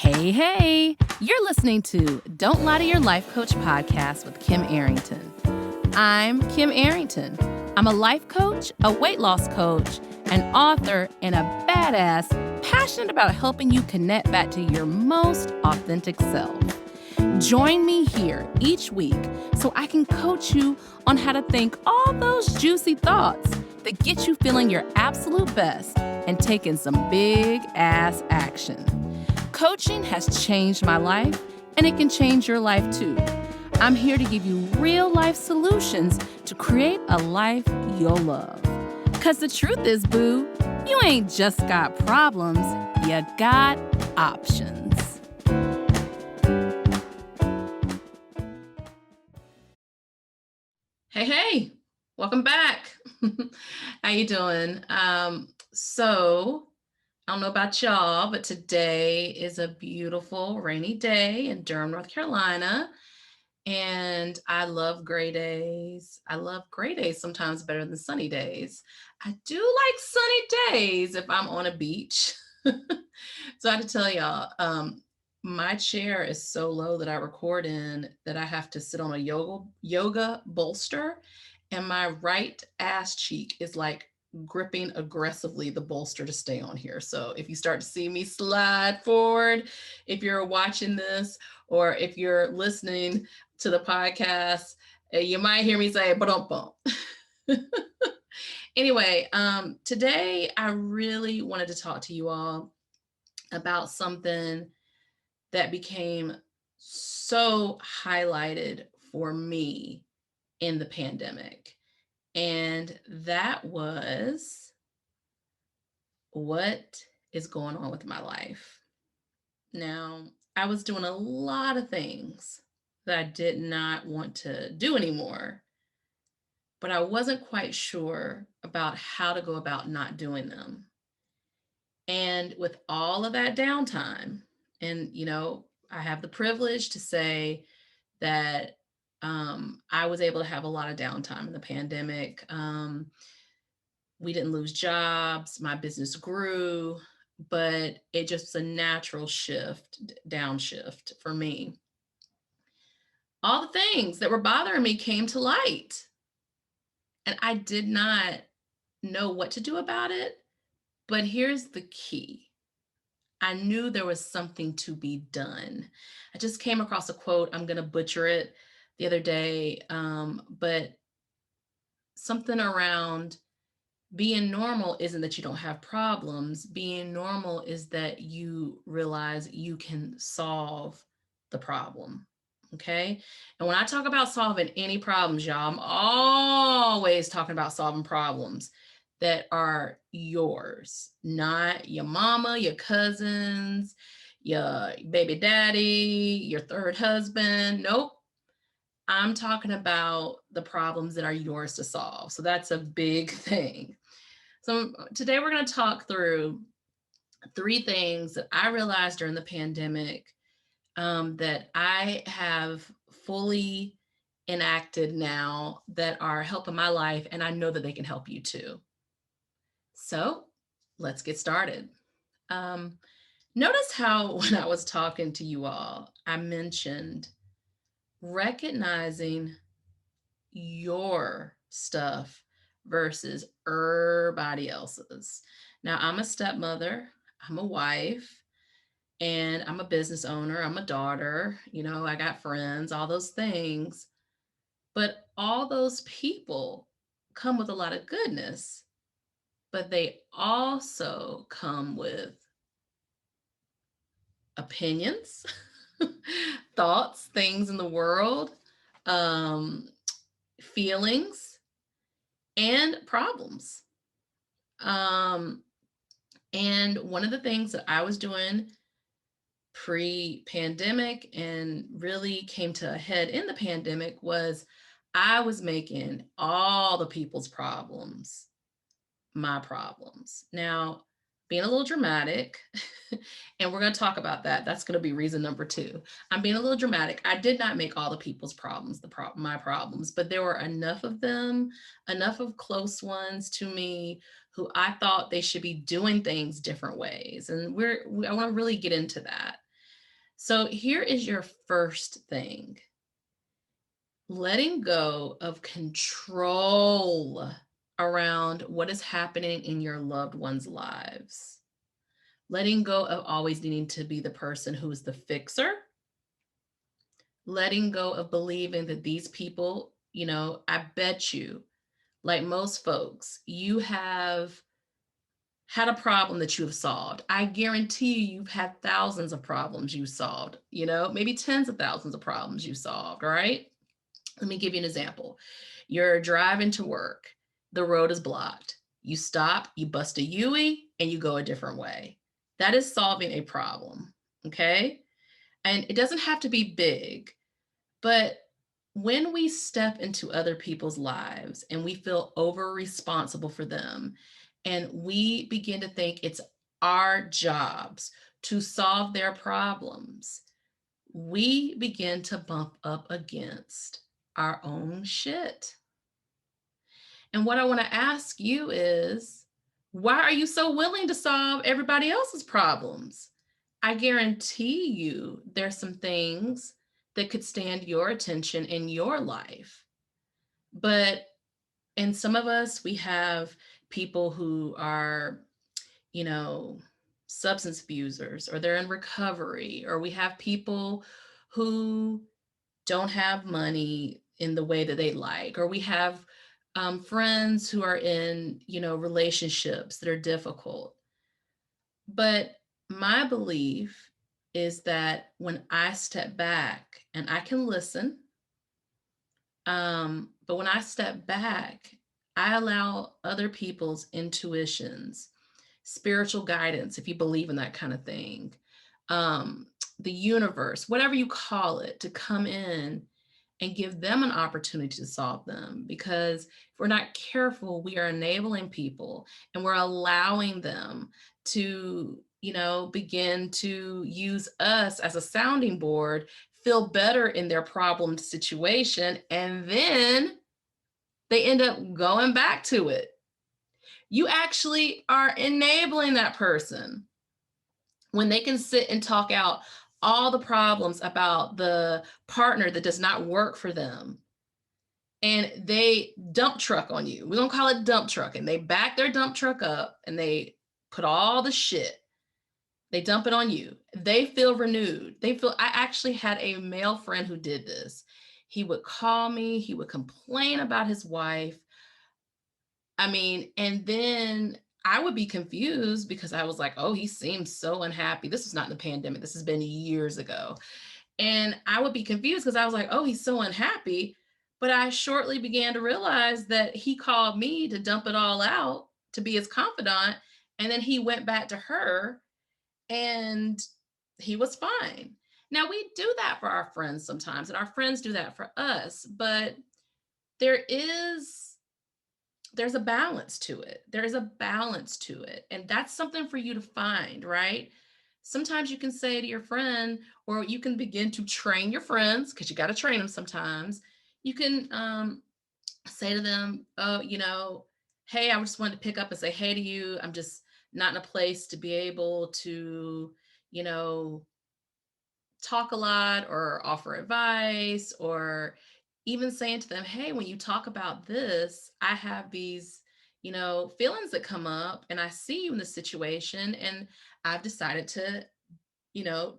Hey, you're listening to Don't Lie to Your Life Coach podcast with Kim Arrington. I'm Kim Arrington. I'm a life coach, a weight loss coach, an author, and a badass passionate about helping you connect back to your most authentic self. Join me here each week so I can coach you on how to think all those juicy thoughts that get you feeling your absolute best and taking some big ass action. Coaching has changed my life, and it can change your life too. I'm here to give you real life solutions to create a life you'll love. Because the truth is, boo, you ain't just got problems, you got options. Hey, welcome back. How you doing? I don't know about y'all, but today is a beautiful rainy day in Durham, North Carolina. And I love gray days. I love gray days sometimes better than sunny days. I do like sunny days if I'm on a beach. So I have to tell y'all, my chair is so low that I record in that I have to sit on a yoga bolster, and my right ass cheek is like gripping aggressively the bolster to stay on here. So if you start to see me slide forward, if you're watching this or if you're listening to the podcast, you might hear me say bump bump. Anyway, today I really wanted to talk to you all about something that became so highlighted for me in the pandemic. And that was what is going on with my life. Now, I was doing a lot of things that I did not want to do anymore, but I wasn't quite sure about how to go about not doing them. And with all of that downtime, and I have the privilege to say that I was able to have a lot of downtime in the pandemic. We didn't lose jobs. My business grew, but it just was a natural downshift for me. All the things that were bothering me came to light, and I did not know what to do about it. But here's the key. I knew there was something to be done. I just came across a quote. I'm going to butcher it the other day, but something around being normal isn't that you don't have problems. Being normal is that you realize you can solve the problem. Okay. And when I talk about solving any problems, y'all, I'm always talking about solving problems that are yours, not your mama, your cousins, your baby daddy, your third husband. Nope. I'm talking about the problems that are yours to solve. So that's a big thing. So today we're going to talk through 3 things that I realized during the pandemic that I have fully enacted now that are helping my life, and I know that they can help you too. So let's get started. Notice how when I was talking to you all, I mentioned recognizing your stuff versus everybody else's. Now, I'm a stepmother, I'm a wife, and I'm a business owner, I'm a daughter, I got friends, all those things. But all those people come with a lot of goodness, but they also come with opinions, thoughts, things in the world, feelings, and problems. And one of the things that I was doing pre-pandemic and really came to a head in the pandemic was I was making all the people's problems my problems. Now, being a little dramatic, and we're going to talk about that. That's going to be reason number 2. I'm being a little dramatic. I did not make all the people's problems my problems, but there were enough of them, enough of close ones to me who I thought they should be doing things different ways. And I want to really get into that. So here is your first thing: letting go of control around what is happening in your loved ones' lives. Letting go of always needing to be the person who is the fixer. Letting go of believing that these people, I bet you, like most folks, you have had a problem that you have solved. I guarantee you've had thousands of problems you solved, maybe tens of thousands of problems you solved, all right? Let me give you an example. You're driving to work, the road is blocked. You stop, you bust a U-ey, and you go a different way. That is solving a problem, okay? And it doesn't have to be big, but when we step into other people's lives and we feel over responsible for them, and we begin to think it's our jobs to solve their problems, we begin to bump up against our own shit. And what I want to ask you is, why are you so willing to solve everybody else's problems? I guarantee you there's some things that could stand your attention in your life. But in some of us, we have people who are, you know, substance abusers, or they're in recovery, or we have people who don't have money in the way that they like, or we have friends who are in, relationships that are difficult. But my belief is that when I step back and I can listen, but when I step back, I allow other people's intuitions, spiritual guidance, if you believe in that kind of thing, um, the universe, whatever you call it, to come in and give them an opportunity to solve them. Because if we're not careful, we are enabling people and we're allowing them to, begin to use us as a sounding board, feel better in their problem situation, and then they end up going back to it. You actually are enabling that person when they can sit and talk out all the problems about the partner that does not work for them, and they dump truck on you. We're gonna call it dump truck. And they back their dump truck up and they put all the shit, they dump it on you. They feel renewed. I actually had a male friend who did this. He would call me, he would complain about his wife. I mean, and then I would be confused because I was like, oh, he seems so unhappy. This was not in the pandemic. This has been years ago. And I would be confused because I was like, oh, he's so unhappy. But I shortly began to realize that he called me to dump it all out, to be his confidant. And then he went back to her and he was fine. Now, we do that for our friends sometimes, and our friends do that for us. But there is there's a balance to it. There is a balance to it. And that's something for you to find, right? Sometimes you can say to your friend, or you can begin to train your friends, because you got to train them sometimes. You can say to them, oh, hey, I just wanted to pick up and say hey to you. I'm just not in a place to be able to, you know, talk a lot or offer advice, or even saying to them, hey, when you talk about this, I have these, feelings that come up, and I see you in this situation, and I've decided to,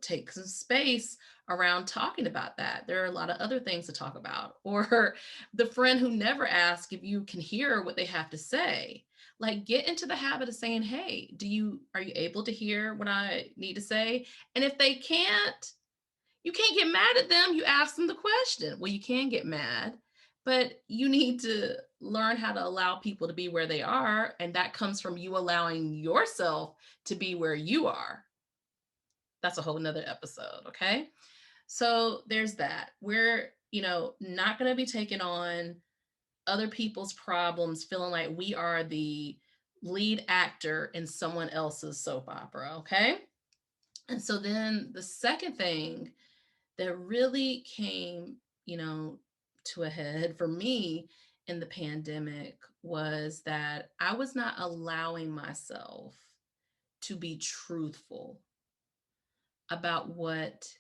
take some space around talking about that. There are a lot of other things to talk about. Or the friend who never asks if you can hear what they have to say. Like, get into the habit of saying, hey, are you able to hear what I need to say? And if they can't, you can't get mad at them. You ask them the question. Well, you can get mad, but you need to learn how to allow people to be where they are. And that comes from you allowing yourself to be where you are. That's a whole nother episode. Okay. So there's that. We're, not going to be taking on other people's problems, feeling like we are the lead actor in someone else's soap opera. Okay. And so then the second thing that really came, to a head for me in the pandemic was that I was not allowing myself to be truthful about what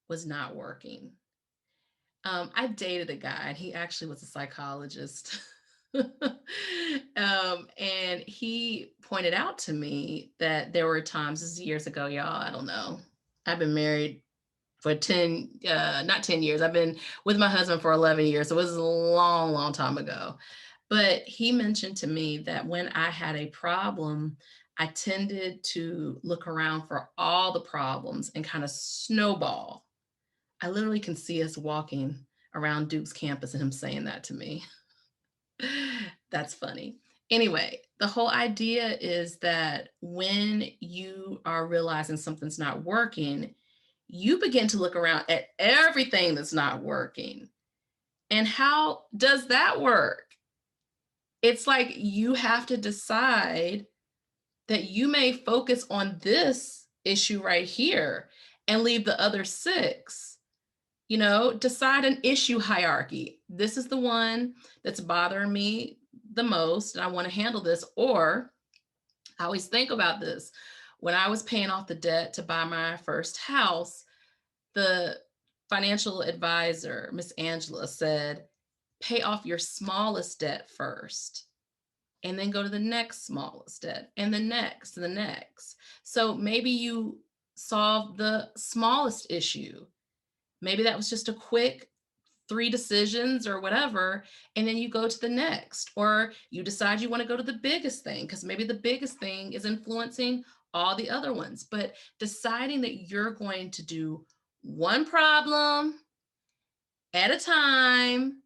was not working. I dated a guy, and he actually was a psychologist. And he pointed out to me that there were times, this is years ago, y'all, I don't know. I've been married for 10, not 10 years. I've been with my husband for 11 years. So it was a long, long time ago. But he mentioned to me that when I had a problem, I tended to look around for all the problems and kind of snowball. I literally can see us walking around Duke's campus and him saying that to me. That's funny. Anyway, the whole idea is that when you are realizing something's not working, you begin to look around at everything that's not working. And how does that work? It's like you have to decide that you may focus on this issue right here and leave the other six. Decide an issue hierarchy. This is the one that's bothering me the most, and I want to handle this. Or I always think about this. When I was paying off the debt to buy my first house, the financial advisor, Miss Angela, said, pay off your smallest debt first, and then go to the next smallest debt, and the next, and the next. So maybe you solve the smallest issue. Maybe that was just a quick 3 decisions or whatever, and then you go to the next. Or you decide you want to go to the biggest thing, because maybe the biggest thing is influencing all the other ones. But deciding that you're going to do one problem at a time,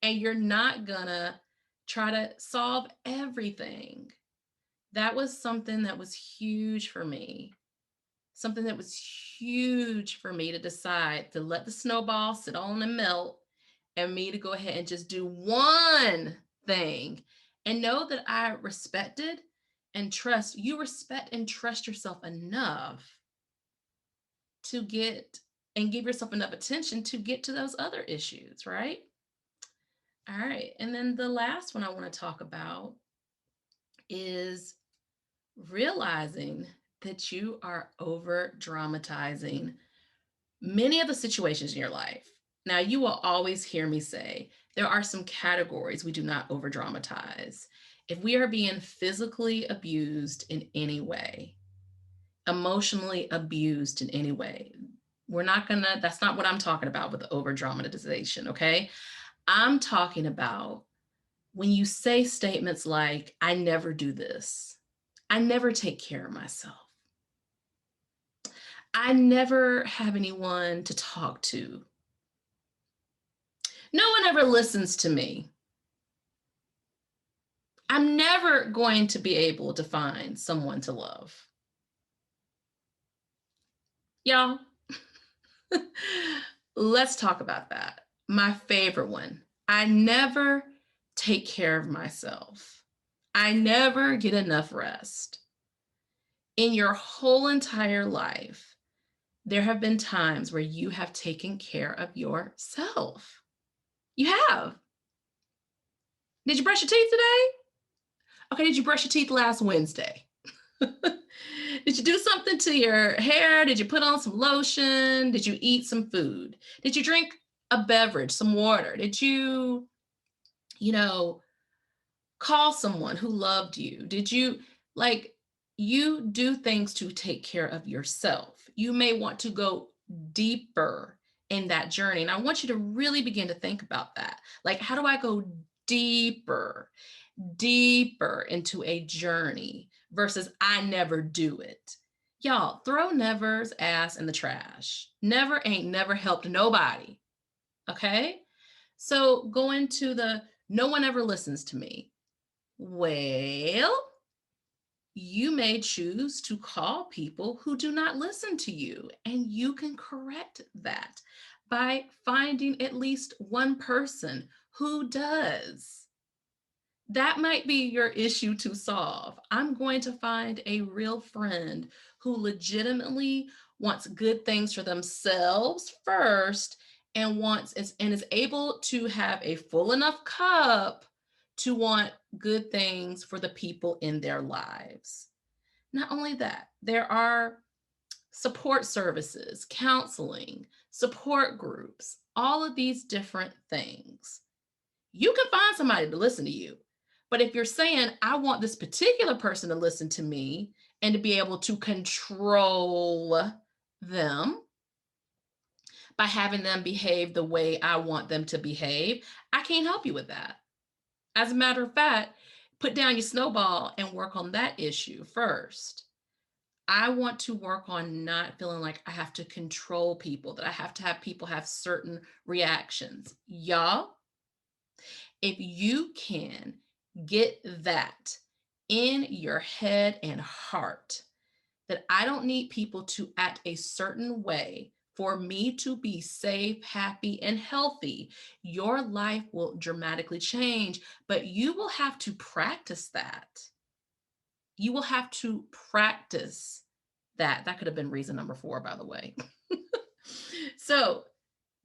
and you're not gonna try to solve everything. That was something that was huge for me. Something that was huge for me to decide to let the snowball sit on and melt, and me to go ahead and just do one thing and know that I respected and trust. You respect and trust yourself enough to get and give yourself enough attention to get to those other issues, right? All right. And then the last one I want to talk about is realizing that you are over dramatizing many of the situations in your life. Now, you will always hear me say there are some categories we do not over dramatize. If we are being physically abused in any way, emotionally abused in any way, that's not what I'm talking about with the over dramatization, okay? I'm talking about when you say statements like, I never do this, I never take care of myself, I never have anyone to talk to, no one ever listens to me, I'm never going to be able to find someone to love. Y'all, let's talk about that. My favorite one. I never take care of myself. I never get enough rest. In your whole entire life, there have been times where you have taken care of yourself. You have. Did you brush your teeth today? Okay, did you brush your teeth last Wednesday? Did you do something to your hair? Did you put on some lotion? Did you eat some food? Did you drink a beverage, some water? Did you know, call someone who loved you? Did you, like, you do things to take care of yourself? You may want to go deeper in that journey. And I want you to really begin to think about that. Like, how do I go deeper, deeper into a journey versus I never do it? Y'all, throw never's ass in the trash. Never ain't never helped nobody. Okay? So going to the no one ever listens to me. Well, you may choose to call people who do not listen to you, and you can correct that by finding at least one person who does. That might be your issue to solve. I'm going to find a real friend who legitimately wants good things for themselves first, and is able to have a full enough cup to want good things for the people in their lives. Not only that, there are support services, counseling, support groups, all of these different things. You can find somebody to listen to you. But if you're saying, I want this particular person to listen to me and to be able to control them by having them behave the way I want them to behave, I can't help you with that. As a matter of fact, put down your snowball and work on that issue first. I want to work on not feeling like I have to control people, that I have to have people have certain reactions. Y'all, if you can get that in your head and heart, that I don't need people to act a certain way for me to be safe, happy, and healthy, your life will dramatically change. But you will have to practice that. You will have to practice that. That could have been reason number 4, by the way. So,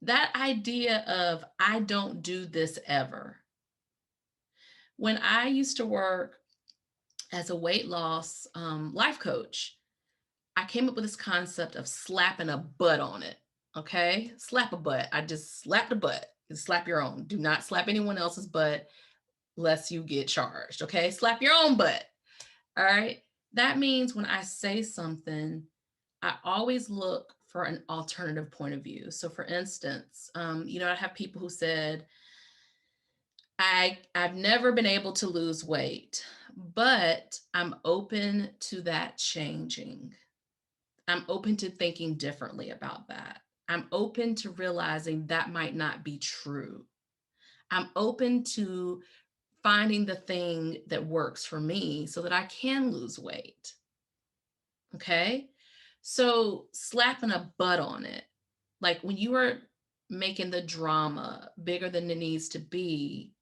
that idea of I don't do this ever. When I used to work as a weight loss life coach, I came up with this concept of slapping a butt on it. Okay. Slap a butt. I just slap the butt. You slap your own. Do not slap anyone else's butt lest you get charged. Okay. Slap your own butt. All right. That means when I say something, I always look for an alternative point of view. So, for instance, I have people who said, I've never been able to lose weight, but I'm open to that changing. I'm open to thinking differently about that. I'm open to realizing that might not be true. I'm open to finding the thing that works for me so that I can lose weight. Okay. So slapping a butt on it, like when you are making the drama bigger than it needs to be,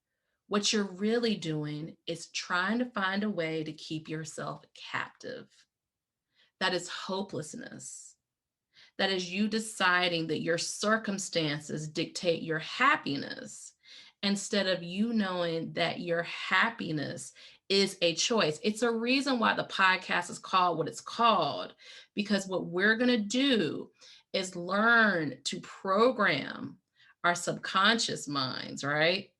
what you're really doing is trying to find a way to keep yourself captive. That is hopelessness. That is you deciding that your circumstances dictate your happiness instead of you knowing that your happiness is a choice. It's a reason why the podcast is called what it's called, because what we're going to do is learn to program our subconscious minds, right?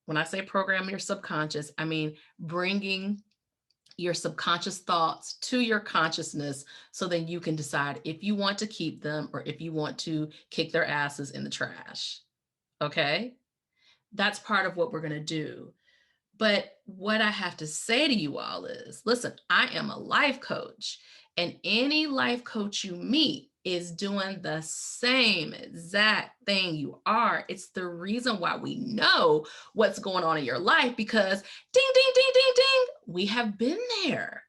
When I say program your subconscious, I mean bringing your subconscious thoughts to your consciousness so then you can decide if you want to keep them or if you want to kick their asses in the trash. Okay? That's part of what we're going to do. But what I have to say to you all is listen, I am a life coach, and any life coach you meet is doing the same exact thing you are. It's the reason why we know what's going on in your life because ding, ding, ding, ding, ding, we have been there.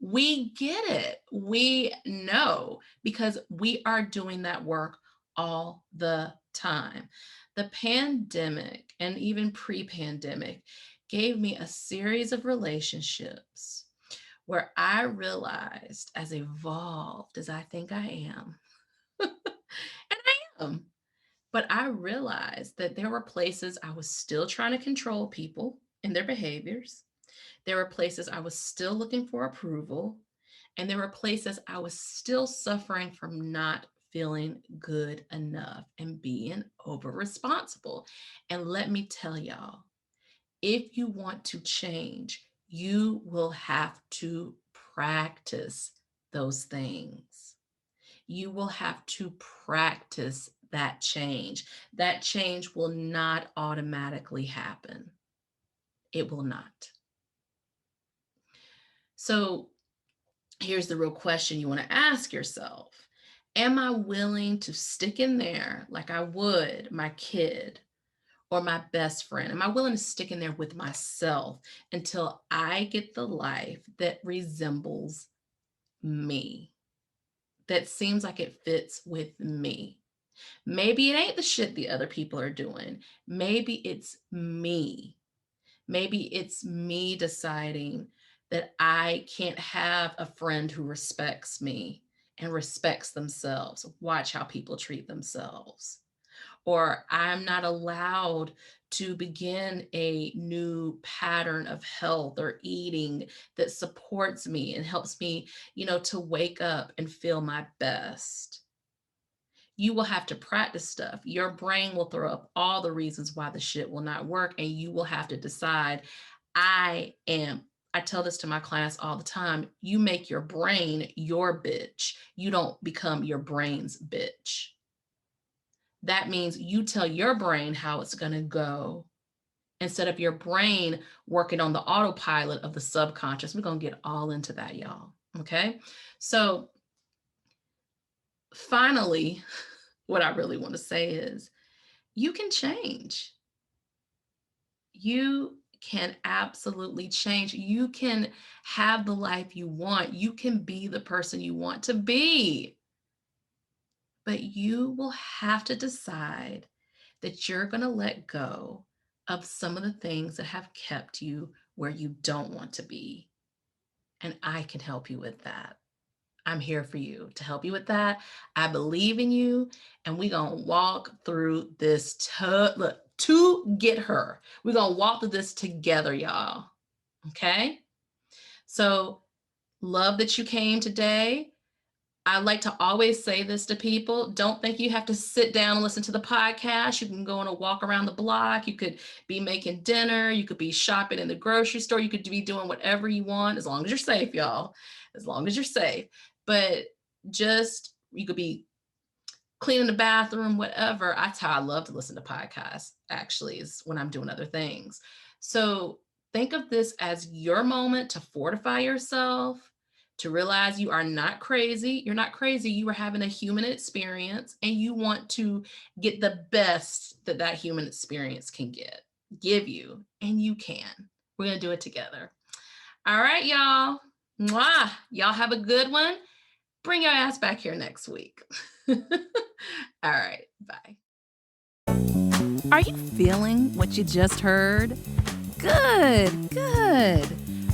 We get it. We know because we are doing that work all the time. The pandemic and even pre pandemic gave me a series of relationships where I realized, as evolved as I think I am, and I am, but I realized that there were places I was still trying to control people and their behaviors. There were places I was still looking for approval. And there were places I was still suffering from not feeling good enough and being over responsible. And let me tell y'all, if you want to change, you will have to practice those things. You will have to practice that change. That change will not automatically happen. It will not. So here's the real question you want to ask yourself. Am I willing to stick in there like I would my kid or my best friend? Am I willing to stick in there with myself until I get the life that resembles me, that seems like it fits with me? Maybe it ain't the shit the other people are doing. Maybe it's me. Maybe it's me deciding that I can't have a friend who respects me and respects themselves. Watch how people treat themselves. Or I'm not allowed to begin a new pattern of health or eating that supports me and helps me, to wake up and feel my best. You will have to practice stuff. Your brain will throw up all the reasons why the shit will not work, and you will have to decide, I am. I tell this to my clients all the time. You make your brain your bitch. You don't become your brain's bitch. That means you tell your brain how it's going to go instead of your brain working on the autopilot of the subconscious. We're going to get all into that, y'all. Okay. So finally, what I really want to say is you can change. You can absolutely change. You can have the life you want. You can be the person you want to be. But you will have to decide that you're going to let go of some of the things that have kept you where you don't want to be. And I can help you with that. I'm here for you to help you with that. I believe in you, and we're going to walk through this to get her. We're going to walk through this together, y'all. Okay? So, love that you came today. I like to always say this to people. Don't think you have to sit down and listen to the podcast. You can go on a walk around the block. You could be making dinner. You could be shopping in the grocery store. You could be doing whatever you want, as long as you're safe, y'all. As long as you're safe. But you could be cleaning the bathroom, whatever. That's how I love to listen to podcasts, actually, is when I'm doing other things. So think of this as your moment to fortify yourself, to realize you are not crazy. You're not crazy. You are having a human experience, and you want to get the best that human experience can give you, and you can. We're going to do it together. All right, y'all. Mwah. Y'all have a good one. Bring your ass back here next week. All right. Bye. Are you feeling what you just heard? Good.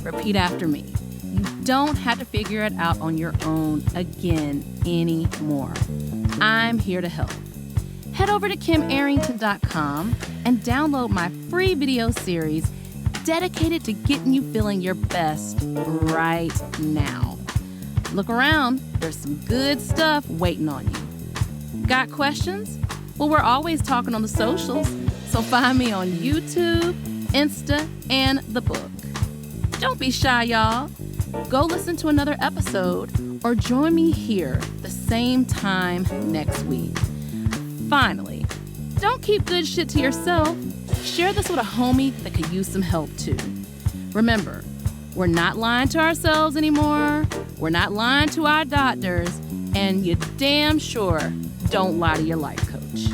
Repeat after me. You don't have to figure it out on your own again anymore. I'm here to help. Head over to KimArrington.com and download my free video series dedicated to getting you feeling your best right now. Look around, there's some good stuff waiting on you. Got questions? Well, we're always talking on the socials, so find me on YouTube, Insta, and the book. Don't be shy, y'all. Go listen to another episode or join me here the same time next week. Finally, don't keep good shit to yourself. Share this with a homie that could use some help too. Remember, we're not lying to ourselves anymore. We're not lying to our doctors. And you damn sure don't lie to your life coach.